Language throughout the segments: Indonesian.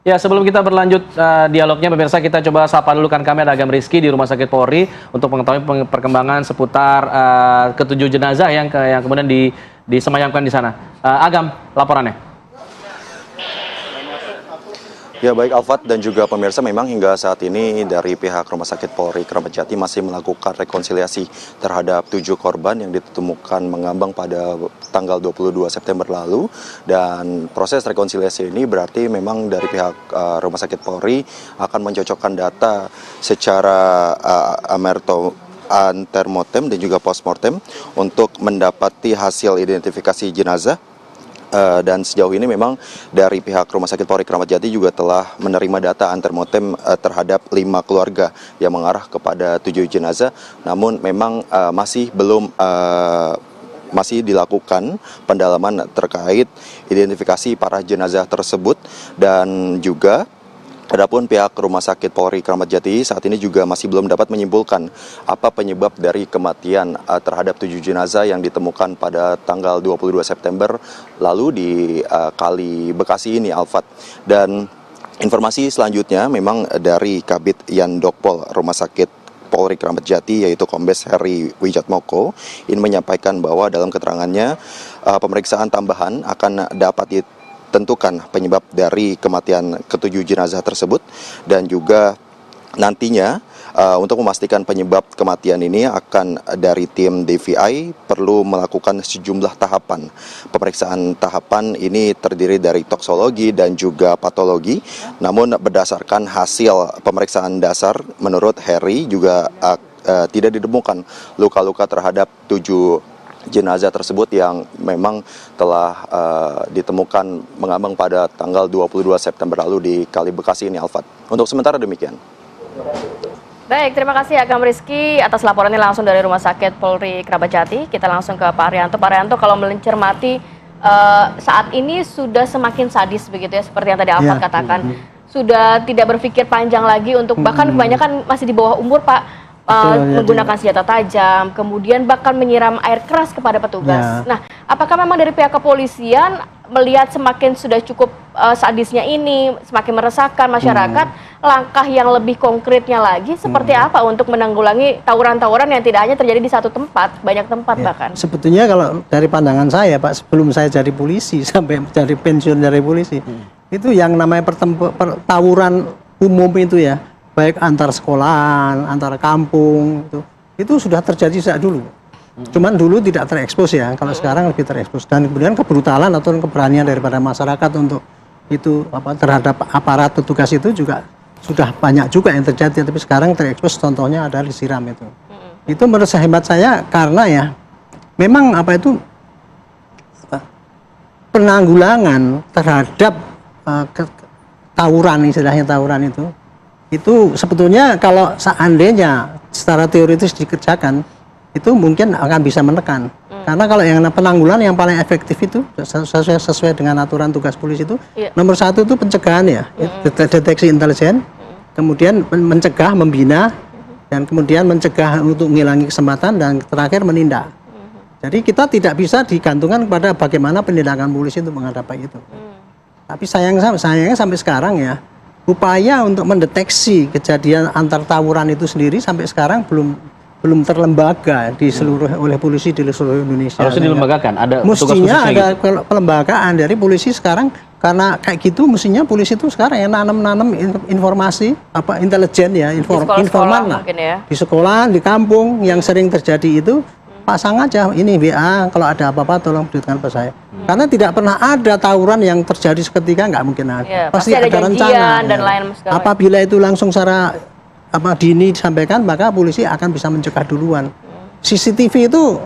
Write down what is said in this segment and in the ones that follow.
Ya, sebelum kita berlanjut dialognya, pemirsa, kita coba sapa dulu kan kami ada Agam Rizky di Rumah Sakit Polri untuk mengetahui perkembangan seputar ketujuh jenazah yang kemudian disemayamkan di sana. Agam, laporannya. Ya baik Alfat dan juga pemirsa, memang hingga saat ini dari pihak Rumah Sakit Polri Kramat Jati masih melakukan rekonsiliasi terhadap 7 korban yang ditemukan mengambang pada tanggal 22 September lalu. Dan proses rekonsiliasi ini berarti memang dari pihak Rumah Sakit Polri akan mencocokkan data secara antemortem dan juga postmortem untuk mendapati hasil identifikasi jenazah. Dan sejauh ini memang dari pihak Rumah Sakit Polri Kramat Jati juga telah menerima data antemortem terhadap 5 keluarga yang mengarah kepada 7 jenazah. Namun memang masih dilakukan pendalaman terkait identifikasi para jenazah tersebut. Dan juga adapun pihak Rumah Sakit Polri Kramat Jati saat ini juga masih belum dapat menyimpulkan apa penyebab dari kematian terhadap 7 jenazah yang ditemukan pada tanggal 22 September lalu di Kali Bekasi ini, Alfat. Dan informasi selanjutnya memang dari Kabid Yandokpol Rumah Sakit Polri Kramat Jati yaitu Kombes Heri Wijatmoko ini menyampaikan bahwa dalam keterangannya pemeriksaan tambahan akan dapat tentukan penyebab dari kematian ketujuh jenazah tersebut. Dan juga nantinya untuk memastikan penyebab kematian ini akan dari tim DVI perlu melakukan sejumlah tahapan. Pemeriksaan tahapan ini terdiri dari toksologi dan juga patologi. Namun berdasarkan hasil pemeriksaan dasar menurut Heri juga tidak ditemukan luka-luka terhadap 7 jenazah tersebut yang memang telah ditemukan mengambang pada tanggal 22 September lalu di Kali Bekasi ini, Alfat. Untuk sementara demikian. Baik, terima kasih Agam Rizky atas laporannya langsung dari Rumah Sakit Polri Kramat Jati. Kita langsung ke Pak Arianto. Pak Arianto, kalau mencermati saat ini sudah semakin sadis begitu ya, seperti yang tadi Alfat katakan. Sudah tidak berpikir panjang lagi untuk, bahkan kebanyakan masih di bawah umur, Pak. Menggunakan senjata tajam, kemudian bahkan menyiram air keras kepada petugas. Nah, apakah memang dari pihak kepolisian melihat semakin sudah cukup sadisnya ini, semakin meresahkan masyarakat, langkah yang lebih konkretnya lagi seperti apa untuk menanggulangi tawuran-tawuran yang tidak hanya terjadi di satu tempat, banyak tempat bahkan? Sebetulnya kalau dari pandangan saya, Pak, sebelum saya jadi polisi sampai jadi pensiun dari polisi, itu yang namanya tawuran umum itu ya, baik antar sekolahan, antar kampung, itu sudah terjadi sejak dulu. Cuman dulu tidak terekspos ya, kalau sekarang lebih terekspos. Dan kemudian kebrutalan atau keberanian daripada masyarakat untuk itu terhadap aparat petugas itu juga sudah banyak juga yang terjadi. Tapi sekarang terekspos, contohnya adalah disiram itu. Itu menurut hemat saya karena ya memang penanggulangan terhadap tawuran, istilahnya tawuran itu sebetulnya kalau seandainya secara teoritis dikerjakan itu mungkin akan bisa menekan. Karena kalau yang penanggulangan yang paling efektif itu sesuai dengan aturan tugas polisi itu nomor 1 itu pencegahan ya, deteksi intelijen, kemudian mencegah, membina, dan kemudian mencegah untuk mengurangi kesempatan, dan terakhir menindak. Jadi kita tidak bisa digantungkan kepada bagaimana penindakan polisi untuk menghadapi itu. Tapi sayangnya sampai sekarang ya, upaya untuk mendeteksi kejadian antar tawuran itu sendiri sampai sekarang belum terlembaga di seluruh oleh polisi di seluruh Indonesia. Harusnya dilembagakan, ada mestinya ada gitu. Pelembagaan dari polisi sekarang, karena kayak gitu mestinya polisi itu sekarang yang nanam informasi intelijen ya, informan lah ya. Di sekolah, di kampung yang sering terjadi itu pasang aja ini WA, kalau ada apa-apa tolong beritahukan ke saya. Karena tidak pernah ada tawuran yang terjadi seketika, nggak mungkin ada. Ya, pasti ada rencana. Dan lain apabila itu langsung secara dini disampaikan, maka polisi akan bisa mencegah duluan. CCTV itu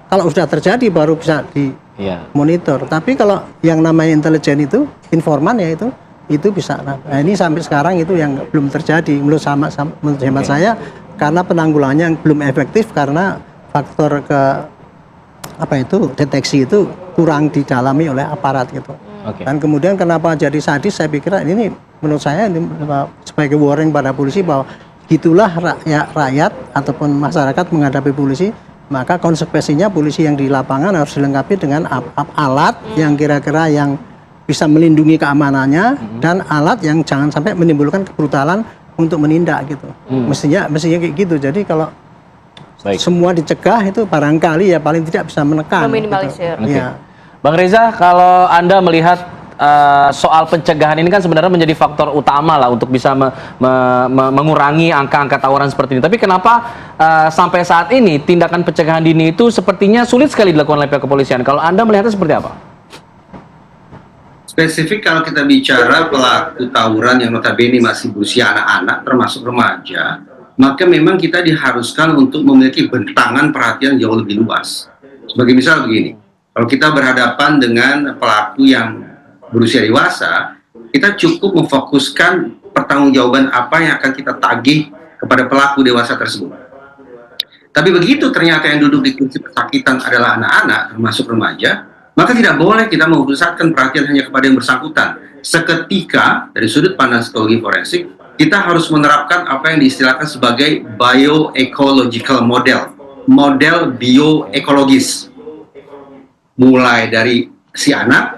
kalau sudah terjadi baru bisa dimonitor. Tapi kalau yang namanya intelijen itu, informan ya itu bisa. Nah, ini sampai sekarang itu yang belum terjadi menurut hemat saya, karena penanggulangannya yang belum efektif karena faktor deteksi itu kurang didalami oleh aparat gitu. Dan kemudian kenapa jadi sadis, saya pikir ini menurut saya ini sebagai warning pada polisi bahwa gitulah rakyat ataupun masyarakat menghadapi polisi, maka konsekuensinya polisi yang di lapangan harus dilengkapi dengan alat yang kira-kira yang bisa melindungi keamanannya dan alat yang jangan sampai menimbulkan kebrutalan untuk menindak gitu. Mestinya kayak gitu. Jadi kalau Baik. semua dicegah itu barangkali ya paling tidak bisa menekan. Meminimalisir. Oke. Iya. Bang Reza, kalau Anda melihat soal pencegahan ini kan sebenarnya menjadi faktor utama lah untuk bisa mengurangi angka-angka tawuran seperti ini. Tapi kenapa sampai saat ini tindakan pencegahan dini itu sepertinya sulit sekali dilakukan oleh pihak kepolisian? Kalau Anda melihatnya seperti apa? Spesifik kalau kita bicara pelaku tawuran yang notabene masih berusia anak-anak termasuk remaja, maka memang kita diharuskan untuk memiliki bentangan perhatian jauh lebih luas. Sebagai misal begini, kalau kita berhadapan dengan pelaku yang berusia dewasa, kita cukup memfokuskan pertanggungjawaban apa yang akan kita tagih kepada pelaku dewasa tersebut. Tapi begitu ternyata yang duduk di kursi pesakitan adalah anak-anak, termasuk remaja, maka tidak boleh kita memusatkan perhatian hanya kepada yang bersangkutan. Seketika, dari sudut pandang psikologi forensik, kita harus menerapkan apa yang diistilahkan sebagai bioecological model bioekologis. Mulai dari si anak,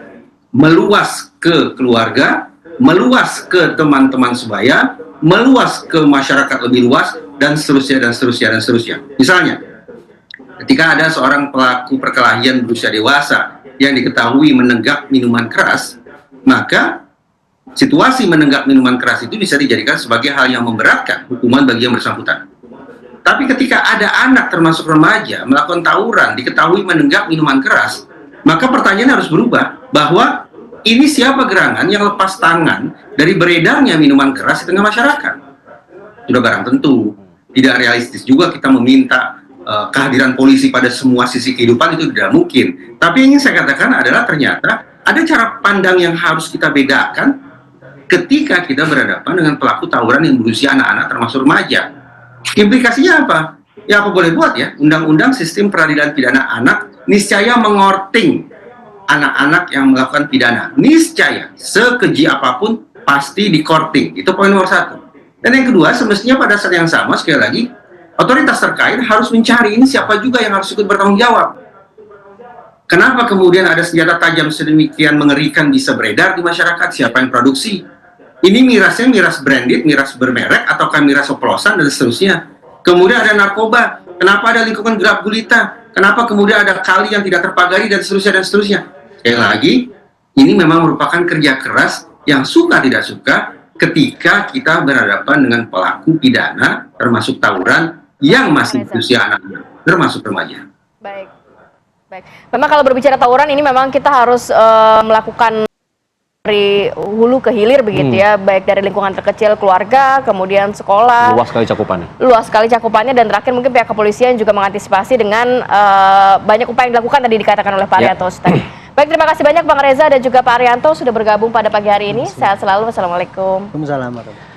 meluas ke keluarga, meluas ke teman-teman sebaya, meluas ke masyarakat lebih luas, dan seterusnya, dan seterusnya, dan seterusnya. Misalnya, ketika ada seorang pelaku perkelahian berusia dewasa yang diketahui menenggak minuman keras, maka situasi menenggak minuman keras itu bisa dijadikan sebagai hal yang memberatkan hukuman bagi yang bersangkutan. Tapi ketika ada anak termasuk remaja melakukan tawuran diketahui menenggak minuman keras, maka pertanyaan harus berubah bahwa ini siapa gerangan yang lepas tangan dari beredarnya minuman keras di tengah masyarakat. Sudah barang tentu tidak realistis juga kita meminta kehadiran polisi pada semua sisi kehidupan, itu tidak mungkin. Tapi yang ingin saya katakan adalah ternyata ada cara pandang yang harus kita bedakan ketika kita berhadapan dengan pelaku tawuran yang berusia anak-anak termasuk remaja. Implikasinya apa? Ya apa boleh buat ya, undang-undang sistem peradilan pidana anak niscaya mengorting anak-anak yang melakukan pidana. Niscaya, sekeji apapun pasti dikorting. Itu poin nomor 1. Dan yang kedua, semestinya pada saat yang sama, sekali lagi, otoritas terkait harus mencari ini siapa juga yang harus ikut bertanggung jawab. Kenapa kemudian ada senjata tajam sedemikian mengerikan bisa beredar di masyarakat? Siapa yang produksi? Ini mirasnya miras branded, miras bermerek, ataukah miras oplosan, dan seterusnya. Kemudian ada narkoba. Kenapa ada lingkungan gelap gulita? Kenapa kemudian ada kali yang tidak terpagari, dan seterusnya, dan seterusnya. Sekali lagi, ini memang merupakan kerja keras yang suka tidak suka ketika kita berhadapan dengan pelaku pidana, termasuk tawuran, yang masih berusia anak-anak, termasuk remaja. Baik. Memang kalau berbicara tawuran ini memang kita harus melakukan dari hulu ke hilir begitu ya, baik dari lingkungan terkecil keluarga, kemudian sekolah. Luas sekali cakupannya. Luas sekali cakupannya, dan terakhir mungkin pihak kepolisian juga mengantisipasi dengan banyak upaya yang dilakukan tadi dikatakan oleh Pak Arianto tadi. Baik, terima kasih banyak Bang Reza dan juga Pak Arianto sudah bergabung pada pagi hari ini. Sehat selalu. Wassalamualaikum. Waalaikumsalam.